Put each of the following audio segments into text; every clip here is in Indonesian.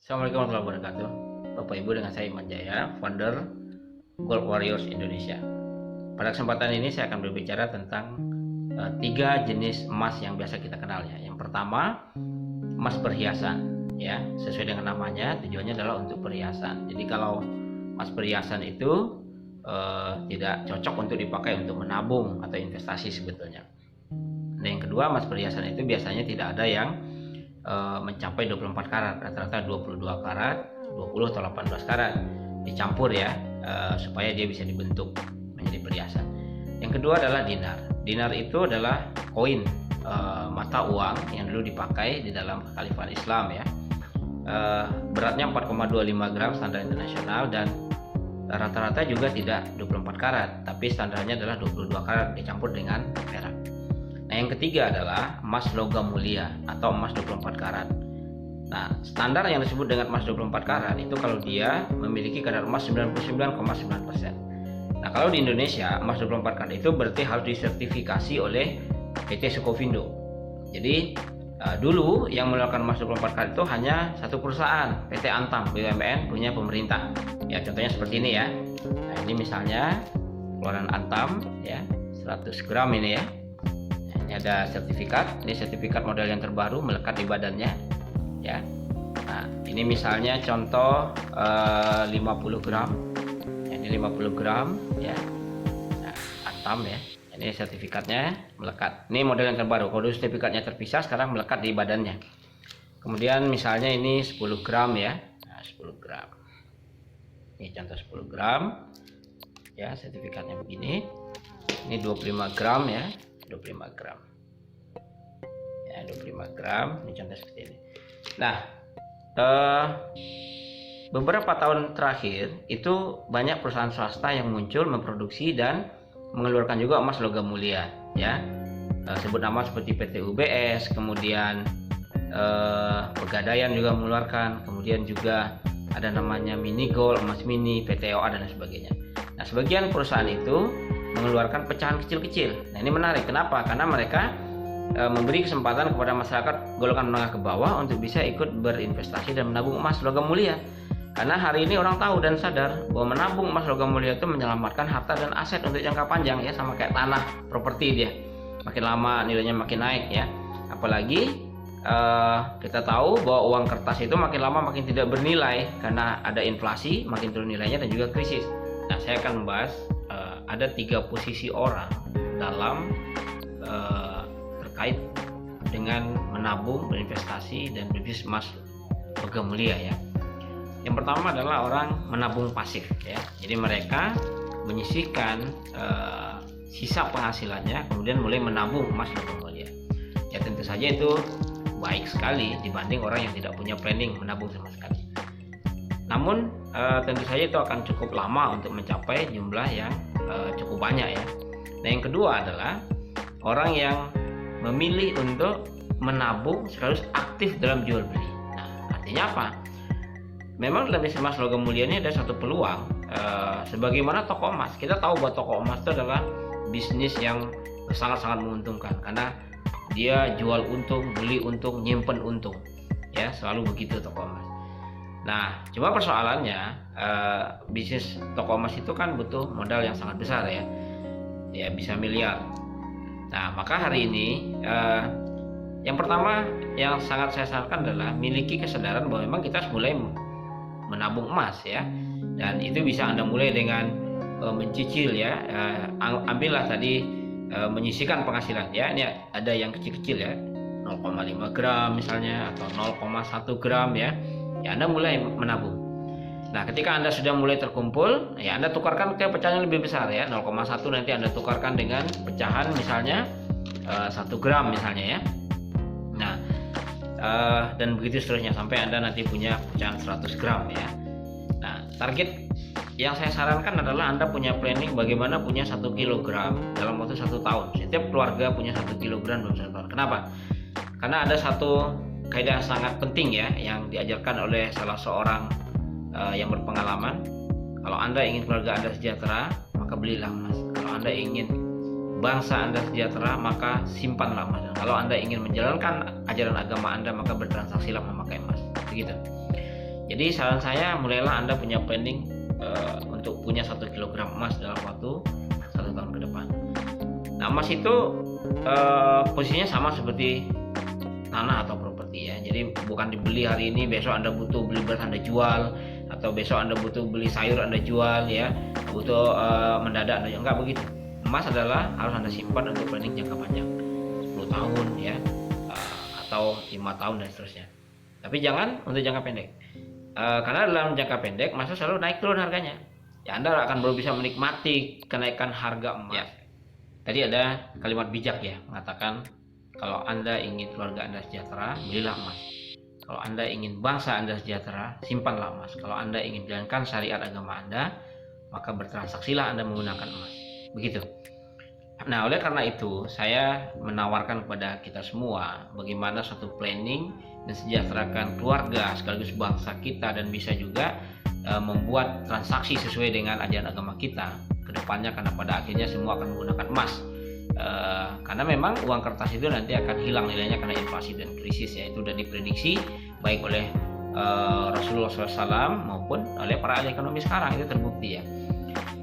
Assalamualaikum warahmatullahi wabarakatuh. Bapak Ibu, dengan saya Iman Jaya, founder Gold Warriors Indonesia. Pada kesempatan ini saya akan berbicara tentang tiga jenis emas yang biasa kita kenal ya. Yang pertama, emas perhiasan ya. Sesuai dengan namanya, tujuannya adalah untuk perhiasan. Jadi kalau emas perhiasan itu tidak cocok untuk dipakai untuk menabung atau investasi sebetulnya. Dan yang kedua, emas perhiasan itu biasanya tidak ada yang mencapai 24 karat, rata-rata 22 karat, 20 atau 18 karat dicampur ya, supaya dia bisa dibentuk menjadi perhiasan. Yang kedua adalah dinar. Dinar itu adalah koin mata uang yang dulu dipakai di dalam kekhalifahan Islam ya. Beratnya 4,25 gram standar internasional dan rata-rata juga tidak 24 karat, tapi standarnya adalah 22 karat dicampur dengan perak. Nah, yang ketiga adalah emas logam mulia atau emas 24 karat. Nah, standar yang disebut dengan emas 24 karat itu kalau dia memiliki kadar emas 99,9%. Nah, kalau di Indonesia emas 24 karat itu berarti harus disertifikasi oleh PT Sukovindo. Jadi dulu yang mengeluarkan emas 24 karat itu hanya satu perusahaan, PT Antam BUMN punya pemerintah. Ya, contohnya seperti ini ya. Nah, ini misalnya keluaran Antam ya, 100 gram ini ya. Ini ada sertifikat, ini sertifikat model yang terbaru melekat di badannya ya. Nah, ini misalnya contoh 50 gram. Ini 50 gram ya. Nah, Antam ya. Ini sertifikatnya melekat. Ini model yang terbaru. Kalau sertifikatnya terpisah, sekarang melekat di badannya. Kemudian misalnya ini 10 gram ya. Nah, 10 gram. Ini contoh 10 gram. Ya, sertifikatnya begini. Ini 25 gram ya. 25 gram ya, 25 gram ini contoh seperti ini. Nah, beberapa tahun terakhir itu banyak perusahaan swasta yang muncul memproduksi dan mengeluarkan juga emas logam mulia ya. Sebut nama seperti PT UBS, kemudian Pegadaian juga mengeluarkan, kemudian juga ada namanya Mini Gold, emas mini, PTOA dan sebagainya. Nah, sebagian perusahaan itu mengeluarkan pecahan kecil-kecil. Nah, ini menarik. Kenapa? Karena mereka memberi kesempatan kepada masyarakat golongan menengah ke bawah untuk bisa ikut berinvestasi dan menabung emas logam mulia. Karena hari ini orang tahu dan sadar bahwa menabung emas logam mulia itu menyelamatkan harta dan aset untuk jangka panjang ya, sama kayak tanah, properti dia. Makin lama nilainya makin naik ya. Apalagi kita tahu bahwa uang kertas itu makin lama makin tidak bernilai karena ada inflasi, makin turun nilainya dan juga krisis. Nah, saya akan membahas ada 3 posisi orang dalam terkait dengan menabung, berinvestasi dan berbisnis emas logam mulia ya. Yang pertama adalah orang menabung pasif ya. Jadi mereka menyisihkan sisa penghasilannya kemudian mulai menabung emas logam mulia. Ya, tentu saja itu baik sekali dibanding orang yang tidak punya planning menabung sama sekali. Namun tentu saja itu akan cukup lama untuk mencapai jumlah yang cukup banyak ya. Nah, yang kedua adalah orang yang memilih untuk menabung sekaligus aktif dalam jual beli. Nah, artinya apa? Memang dalam bisnis emas logam mulia ini ada satu peluang sebagaimana toko emas. Kita tahu bahwa toko emas itu adalah bisnis yang sangat-sangat menguntungkan karena dia jual untung, beli untung, nyimpen untung. Ya, selalu begitu toko emas. Nah, cuma persoalannya bisnis toko emas itu kan butuh modal yang sangat besar ya. Ya, bisa miliar. Nah, maka hari ini yang pertama yang sangat saya sarankan adalah miliki kesadaran bahwa memang kita harus mulai menabung emas ya. Dan itu bisa Anda mulai dengan mencicil ya. Ambillah tadi menyisihkan penghasilan ya. Ini ada yang kecil-kecil ya. 0,5 gram misalnya atau 0,1 gram ya. Ya, Anda mulai menabung. Nah, ketika Anda sudah mulai terkumpul, ya Anda tukarkan ke pecahan yang lebih besar ya. 0,1 nanti Anda tukarkan dengan pecahan misalnya 1 gram misalnya ya. Nah, dan begitu seterusnya sampai Anda nanti punya pecahan 100 gram ya. Nah, target yang saya sarankan adalah Anda punya planning bagaimana punya 1 kilogram dalam waktu 1 tahun. Setiap keluarga punya 1 kilogram dalam 1 tahun. Kenapa? Karena ada satu kaidah sangat penting ya yang diajarkan oleh salah seorang yang berpengalaman. Kalau Anda ingin keluarga Anda sejahtera, maka belilah emas. Kalau Anda ingin bangsa Anda sejahtera, maka simpanlah emas. Kalau Anda ingin menjalankan ajaran agama Anda, maka bertransaksilah memakai emas. Begitu. Jadi saran saya, mulailah Anda punya planning untuk punya 1 kilogram emas dalam waktu 1 tahun ke depan. Nah, emas itu posisinya sama seperti tanah atau properti ya. Jadi bukan dibeli hari ini, besok Anda butuh beli beras Anda jual, atau besok Anda butuh beli sayur Anda jual ya, butuh mendadak Anda jual. Enggak begitu. Emas adalah harus Anda simpan untuk planning jangka panjang, 10 tahun ya, atau 5 tahun dan seterusnya. Tapi jangan untuk jangka pendek. Karena dalam jangka pendek masa selalu naik turun harganya. Ya, Anda akan baru bisa menikmati kenaikan harga emas. Ya. Tadi ada kalimat bijak ya, mengatakan kalau Anda ingin keluarga Anda sejahtera, belilah emas. Kalau Anda ingin bangsa Anda sejahtera, simpanlah emas. Kalau Anda ingin menjalankan syariat agama Anda, maka bertransaksilah Anda menggunakan emas. Begitu. Nah, oleh karena itu saya menawarkan kepada kita semua bagaimana suatu planning mensejahterakan keluarga sekaligus bangsa kita, dan bisa juga membuat transaksi sesuai dengan ajaran agama kita ke depannya, karena pada akhirnya semua akan menggunakan emas. Karena memang uang kertas itu nanti akan hilang nilainya karena inflasi dan krisis ya. Itu sudah diprediksi baik oleh Rasulullah SAW maupun oleh para ahli ekonomi sekarang, itu terbukti ya.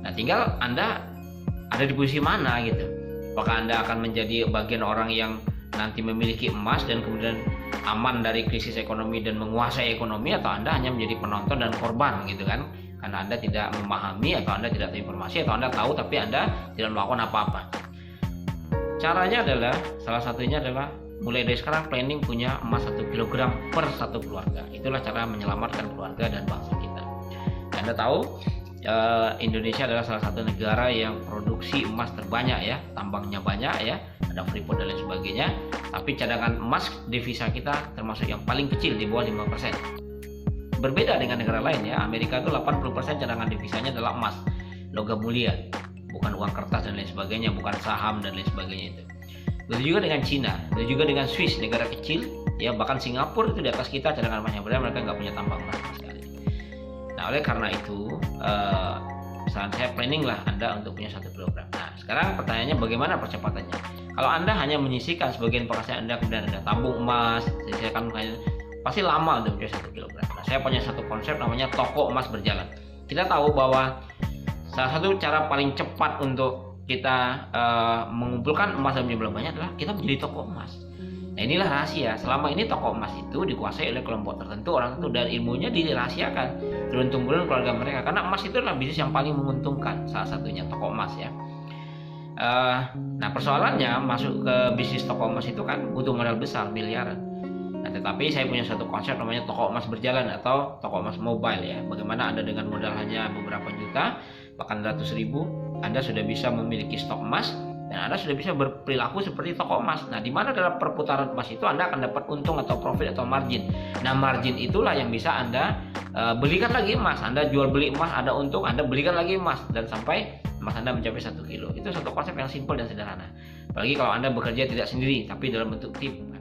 Nah, tinggal Anda ada di posisi mana gitu. Apakah Anda akan menjadi bagian orang yang nanti memiliki emas dan kemudian aman dari krisis ekonomi dan menguasai ekonomi, atau Anda hanya menjadi penonton dan korban gitu kan, karena Anda tidak memahami, atau Anda tidak tahu informasi, atau Anda tahu tapi Anda tidak melakukan apa-apa. Caranya adalah, salah satunya adalah mulai dari sekarang planning punya emas 1 kilogram per 1 keluarga. Itulah cara menyelamatkan keluarga dan bangsa kita. Dan Anda tahu Indonesia adalah salah satu negara yang produksi emas terbanyak ya, tambangnya banyak ya, ada freeport dan lain sebagainya. Tapi cadangan emas devisa kita termasuk yang paling kecil, di bawah 5%. Berbeda dengan negara lain ya, Amerika itu 80% cadangan devisanya adalah emas, logam mulia, bukan uang kertas dan lain sebagainya, bukan saham dan lain sebagainya itu. Begitu juga dengan Cina, begitu juga dengan Swiss, negara kecil ya, bahkan Singapura itu di atas kita cadangan emasnya, padahal mereka nggak punya tambang emas sekali. Nah, oleh karena itu saran saya, planning lah Anda untuk punya 1 kilogram. Nah, sekarang pertanyaannya bagaimana percepatannya? Kalau Anda hanya menyisihkan sebagian penghasilan Anda, kemudian Anda tabung emas, sisihkan pasti lama untuk mencapai 1 kilogram. Nah, saya punya satu konsep namanya toko emas berjalan. Kita tahu bahwa salah satu cara paling cepat untuk kita mengumpulkan emas dalam jumlah banyak adalah kita menjadi toko emas. Nah, inilah rahasia. Selama ini toko emas itu dikuasai oleh kelompok tertentu, orang tertentu, dan ilmunya dirahasiakan turun-temurun keluarga mereka. Karena emas itu adalah bisnis yang paling menguntungkan, salah satunya toko emas ya. Nah, persoalannya masuk ke bisnis toko emas itu kan butuh modal besar, miliaran. Nah, tetapi saya punya satu konsep namanya toko emas berjalan atau toko emas mobile ya. Bagaimana Anda dengan modal hanya beberapa juta, bahkan ratus ribu, Anda sudah bisa memiliki stok emas, dan Anda sudah bisa berperilaku seperti toko emas. Nah, di mana dalam perputaran emas itu Anda akan dapat untung atau profit atau margin. Nah, margin itulah yang bisa Anda belikan lagi emas. Anda jual beli emas, ada untung, Anda belikan lagi emas, dan sampai emas Anda mencapai 1 kilo. Itu satu konsep yang simpel dan sederhana. Apalagi kalau Anda bekerja tidak sendiri, tapi dalam bentuk tim.